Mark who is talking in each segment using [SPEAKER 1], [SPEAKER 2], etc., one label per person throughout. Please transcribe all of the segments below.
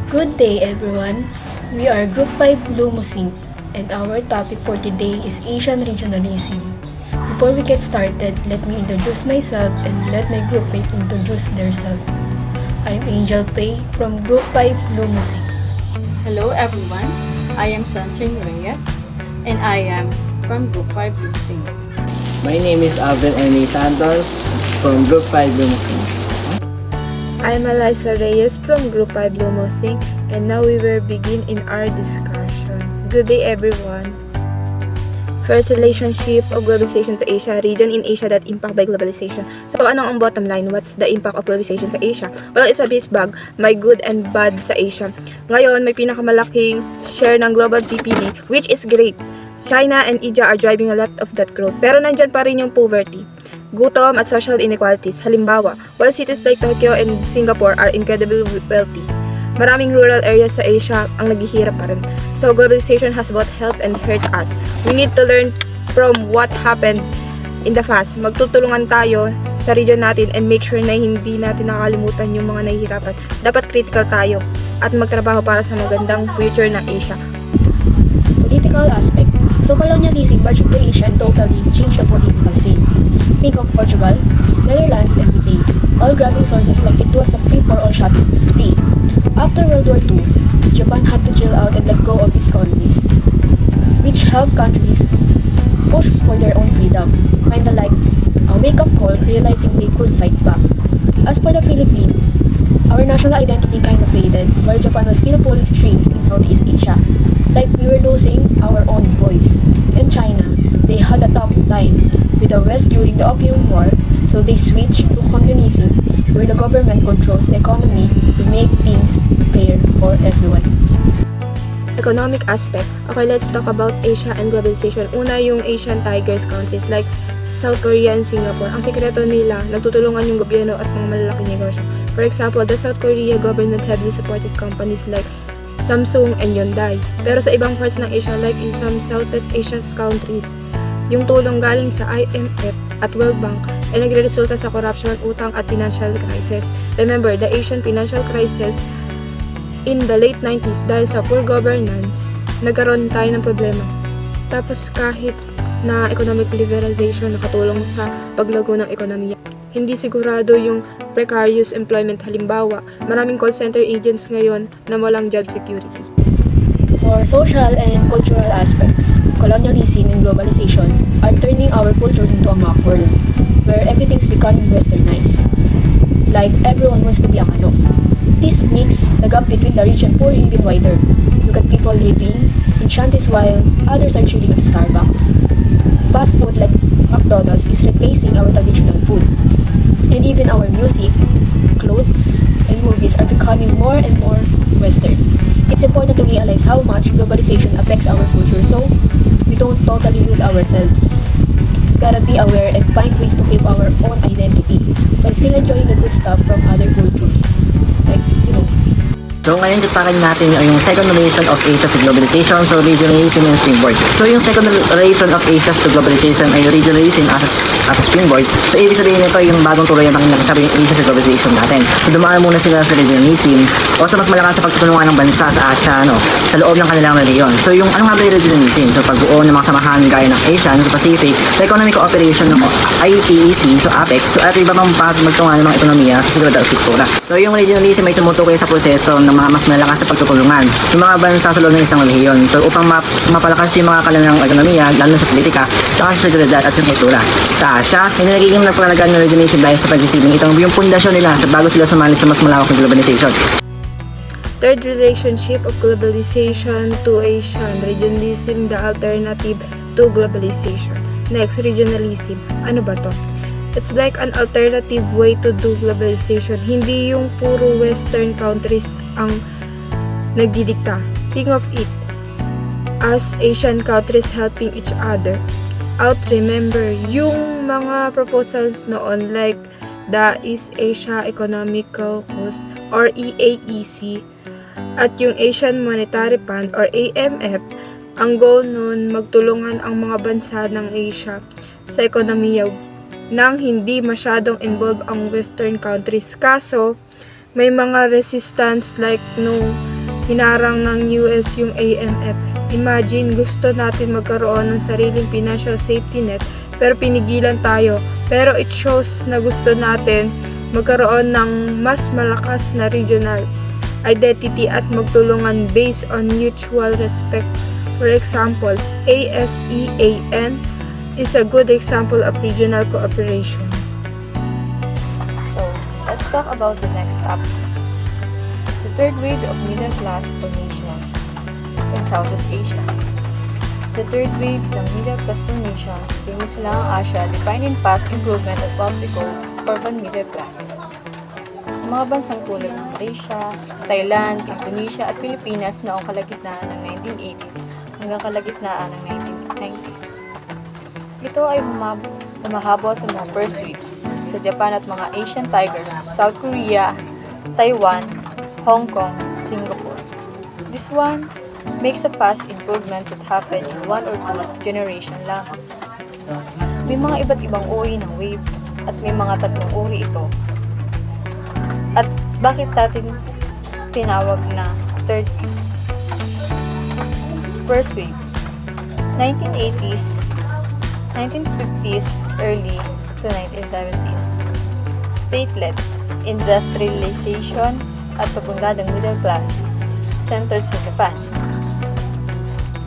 [SPEAKER 1] Good day everyone. We are Group 5 Lumusing and our topic for today is Asian regionalism. Before we get started, let me introduce myself and let my groupmate introduce themselves. I'm Angel Pei from Group 5 Lumusing.
[SPEAKER 2] Hello everyone, I am Sunshine Reyes and I am from Group 5 Lumusing.
[SPEAKER 3] My name is Alvin Ernie Santos from Group 5 Lumusing.
[SPEAKER 4] I'm Eliza Reyes from Group 5 Lumosing, and now we will begin in our discussion. Good day everyone. First, relationship of globalization to Asia, region in Asia that impact by globalization. So, ano ang bottom line? What's the impact of globalization sa Asia? Well, it's a mixed bag. May good and bad sa Asia. Ngayon, may pinakamalaking share ng global GDP, which is great. China and India are driving a lot of that growth. Pero nandyan pa rin yung poverty, gutom at social inequalities. Halimbawa, while cities like Tokyo and Singapore are incredibly wealthy, maraming rural areas sa Asia ang naghihirap pa rin. So, globalization has both helped and hurt us. We need to learn from what happened in the past. Magtutulungan tayo sa region natin and make sure na hindi natin nakakalimutan yung mga nahihirapan. Dapat critical tayo at magtrabaho para sa magandang future ng Asia.
[SPEAKER 1] Political aspect. So colonialism particularly Asia totally changed the political scene. Think of Portugal, Netherlands, and Britain, all grabbing sources like it was a free-for-all shopping spree. After World War II, Japan had to chill out and let go of its colonies, which helped countries push for their own freedom, kinda like a wake-up call realizing they could fight back. As for the Philippines, our national identity kind of faded, while Japan was still pulling strings in Southeast Asia, like we were losing our own voice. In China, they had a tough time with the West during the Opium War, so they switched to communism, where the government controls the economy to make things fair for everyone.
[SPEAKER 4] Economic aspect. Okay, let's talk about Asia and globalization. Una, yung Asian tigers countries like South Korea and Singapore. Ang sekreto nila, nagtutulungan yung gobyerno at mga malalaking negosyo. For example, the South Korea government heavily supported companies like Samsung and Hyundai. Pero sa ibang parts ng Asia, like in some Southeast Asian countries, yung tulong galing sa IMF at World Bank ay nagre-resulta sa corruption, utang at financial crisis. Remember, the Asian financial crisis in the late 90s dahil sa poor governance, nagkaroon tayo ng problema. Tapos kahit na economic liberalization nakatulong sa paglago ng ekonomiya, hindi sigurado yung precarious employment. Halimbawa, maraming call center agents ngayon na walang job security.
[SPEAKER 1] For social and cultural aspects, colonialism and globalization are turning our culture into a mock world, where everything's becoming westernized. Like everyone wants to be a Kano. This makes the gap between the rich and poor even wider. Look at people living in shanties while others are chilling at Starbucks. Fast food like McDonald's is replacing our traditional food. And even our music, clothes, and movies are becoming more and more Western. It's important to realize how much globalization affects our culture so we don't totally lose ourselves. We gotta be aware and find ways to keep our own identity while still enjoying the good stuff from other cultures. Like,
[SPEAKER 3] So ngayon tutukan natin yung second relation of Asia to globalization, so regionalism and springboard. So yung second relation of Asia to globalization ay regionalism as a springboard. So ibig sabihin nito yung bagong tuloy ang nasabi yung Asia sa globalization natin. So dumaan muna sila sa regionalism o sa mas malakas sa pagtutulungan ng bansa sa Asia sa loob ng kanilang rehiyon. So yung ano nga ba yung regionalism? So pagbuo ng mga samahan gaya ng Asian, Pacific, sa economic cooperation ng IPEC, so APEC, so at iba pang magtungan ng mga ekonomiya sa seguridad at struktura. So yung regionalism ay tumutukoy sa proseso ng mga mas malalakas sa pagtutulungan yung mga bansa sa loob ng isang rehiyon. So upang mapalakas yung mga kanilang ekonomiya, lalo sa politika, saka sa seguridad at yung kultura. Sa Asia, hindi nagiging nagpalagaan ng regionalism dahil sa pag-isipin itong yung pundasyon nila sa bago sila sumali sa mas malawak na globalization.
[SPEAKER 4] Third, relationship of globalization to Asian. Regionalism, the alternative to globalization. Next, regionalism. Ano ba to? It's like an alternative way to do globalization. Hindi yung puro Western countries ang nagdidikta. Think of it as Asian countries helping each other out. Remember, yung mga proposals noon like the East Asia Economic Caucus or EAEC at yung Asian Monetary Fund or AMF, ang goal nun magtulungan ang mga bansa ng Asia sa ekonomiya nang hindi masyadong involved ang Western countries. Kaso, may mga resistance like no hinarang ng US yung AMF. Imagine, gusto natin magkaroon ng sariling financial safety net pero pinigilan tayo. Pero it shows na gusto natin magkaroon ng mas malakas na regional identity at magtulungan based on mutual respect. For example, ASEAN is a good example of regional cooperation.
[SPEAKER 2] So, let's talk about the next topic. The third wave of middle class formation in Southeast Asia. The third wave ng middle class formation sa Timog Silangang Asia defined in past improvement of what we call urban middle class. Ang mga bansang tulad ng Malaysia, Thailand, Indonesia at Pilipinas noong kalagitnaan ng 1980s hanggang kalagitnaan ng 1990s. Ito ay humahabol sa mga first waves sa Japan at mga Asian tigers, South Korea, Taiwan, Hong Kong, Singapore. This one makes a fast improvement that happened in 1 or 2 generation lang. May mga iba't ibang uri ng wave at may mga 3 uri ito. At bakit natin tinawag na third wave? First wave, 1980s, 1950s, early to 1970s. State-led industrialization at pabungad ng middle class centered sa Japan,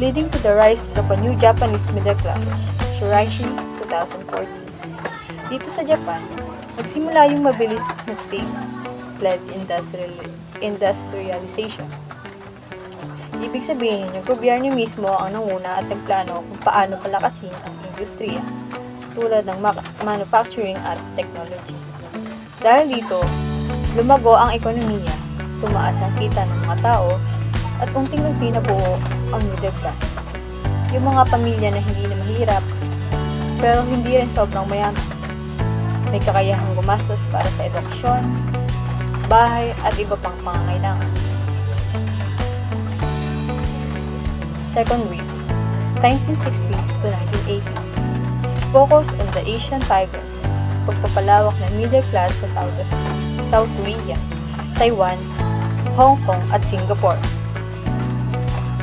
[SPEAKER 2] leading to the rise of a new Japanese middle class, Shiraishi 2014. Dito sa Japan, nagsimula yung mabilis na state-led industrialization. Ibig sabihin, yung gobyerno mismo ang nanguna at nagplano kung paano palakasin ang industriya tulad ng manufacturing at technology. Dahil dito, lumago ang ekonomiya, tumaas ang kita ng mga tao, at unting-unti nabuo ang middle class. Yung mga pamilya na hindi na mahirap, pero hindi rin sobrang mayaman. May kakayahang gumastos para sa edukasyon, bahay, at iba pang pangangailangan. Second wave, 1960s to 1980s. Focus on the Asian tigers, pagpapalawak ng middle class sa South Korea, Taiwan, Hong Kong, at Singapore.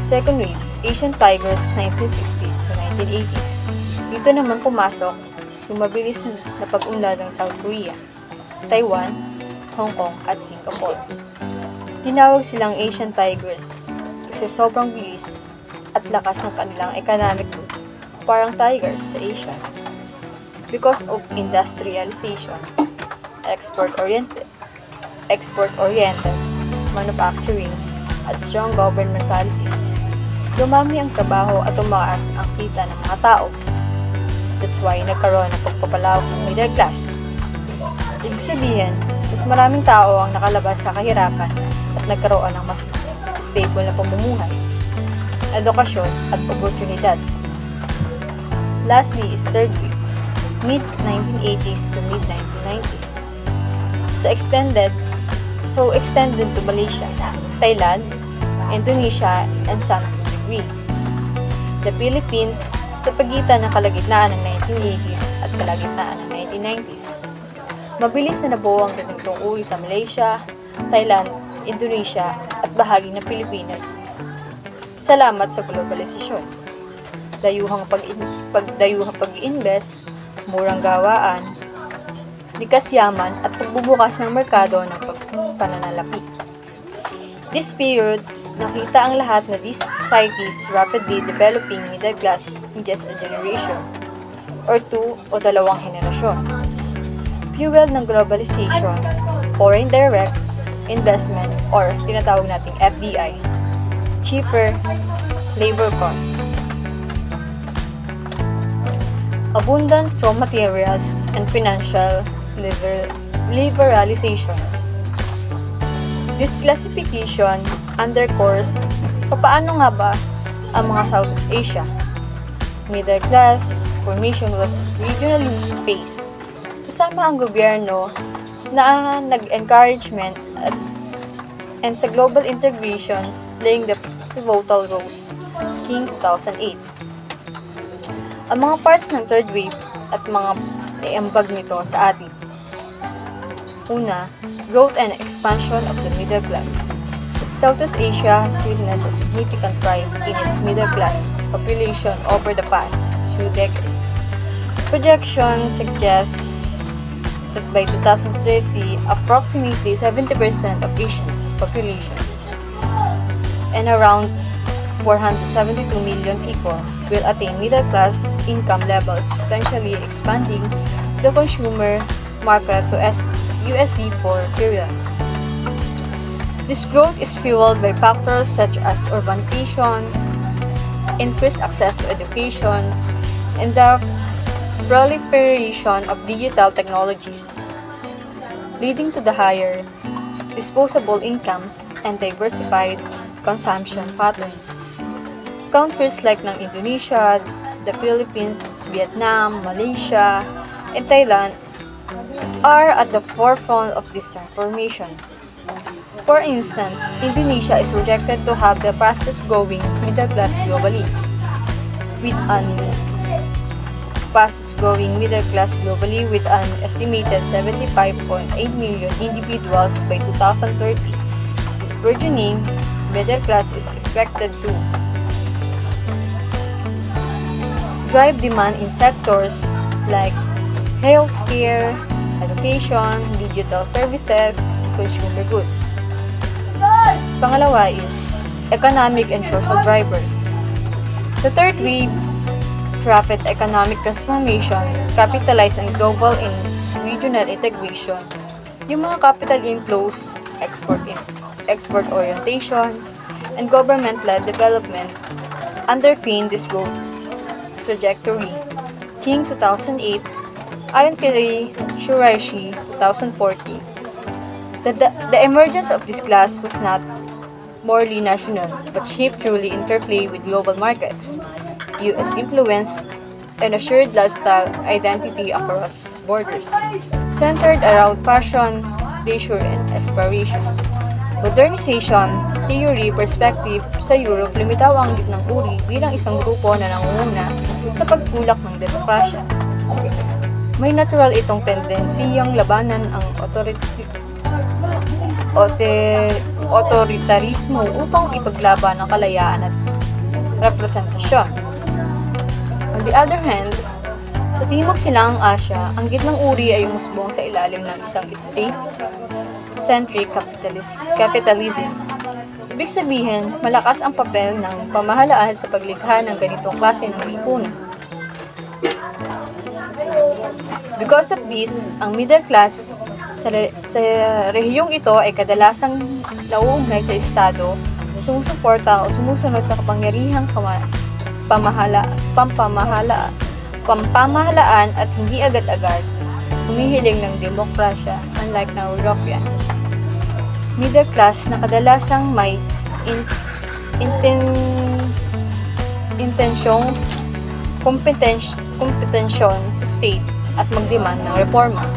[SPEAKER 2] Second wave, Asian tigers 1960s to 1980s. Dito naman pumasok yung mabilis na pag-unlad ng South Korea, Taiwan, Hong Kong, at Singapore. Tinawag silang Asian tigers kasi sobrang bilis at lakas ng kanilang economic growth, parang tigers sa Asia. Because of industrialization, export-oriented, manufacturing, at strong government policies, dumami ang trabaho at tumaas ang kita ng mga tao. That's why nagkaroon ng pagpapalawak ng middle class. Ibig sabihin, mas maraming tao ang nakalabas sa kahirapan at nagkaroon ng mas stable na pamumuhay, edukasyon at oportunidad. Lastly is third wave, mid-1980s to mid-1990s. Extended to Malaysia, Thailand, Indonesia, and some degree. The Philippines sa pagitan ng kalagitnaan ng 1980s at kalagitnaan ng 1990s. Mabilis na nabuo ang ganitong uri sa Malaysia, Thailand, Indonesia, at bahagi ng Pilipinas. Salamat sa globalisasyon. Dayuhang pag-iinvest, murang gawaan, likas yaman at pagbubukas ng merkado ng pananalapi. This period, nakita ang lahat na these societies rapidly developing middle class in just a generation or 2 o 2 henerasyon. Fuel ng globalization, foreign direct investment or tinatawag nating FDI, cheaper labor costs, abundant raw materials, and financial liberalization. This classification underscores paano nga ba ang mga Southeast Asia. Middle class formation was regionally based. Kasama ang gobyerno na nag-encouragement and sa global integration playing the pivotal roles in 2008. Ang mga parts ng third wave at mga naiambag nito sa atin. Una, growth and expansion of the middle class. Southeast Asia has witnessed a significant rise in its middle-class population over the past few decades. Projections suggest that by 2030, approximately 70% of Asia's population and around 472 million people will attain middle-class income levels, potentially expanding the consumer market to $4 trillion. This growth is fueled by factors such as urbanization, increased access to education, and the proliferation of digital technologies, leading to the higher disposable incomes and diversified consumption patterns. Countries like ng Indonesia, the Philippines, Vietnam, Malaysia, and Thailand are at the forefront of this transformation. For instance, Indonesia is projected to have the fastest growing middle class globally, with an estimated 75.8 million individuals by 2030. This burgeoning middle class is expected to drive demand in sectors like healthcare, education, digital services, and consumer goods. Pangalawa is economic and social drivers. The third wave's rapid economic transformation capitalize on global and regional integration. Yung mga capital inflows, export orientation, and government-led development underpin this growth trajectory. King 2008, ayon kay Shiraishi 2014, the emergence of this class was not morely national, but shaped through the interplay with global markets, U.S. influence, and a shared lifestyle identity across borders, centered around fashion, leisure, and aspirations. Modernization, theory, perspective sa Europe, lumitaw ang gitnang uri bilang isang grupo na nangunguna sa pagtulak ng demokrasya. May natural itong tendensiyang labanan ang otoritarismo upang ipaglaban ang kalayaan at representasyon. On the other hand, sa Timog Silangang Asya, ang gitnang uri ay umusbong sa ilalim ng isang state-centric capitalism. Ibig sabihin, malakas ang papel ng pamahalaan sa paglikha ng ganitong klase ng lipunan. Because of this, ang middle class sa rehiyong ito ay kadalasang nauugnay sa estado, sumusuporta o sumusunod sa kapangyarihang pampamahalaan at hindi agad-agad humihiling ng demokrasya, unlike na European. Middle class na kadalasang may kompetensyon sa state at magdemand ng reforma.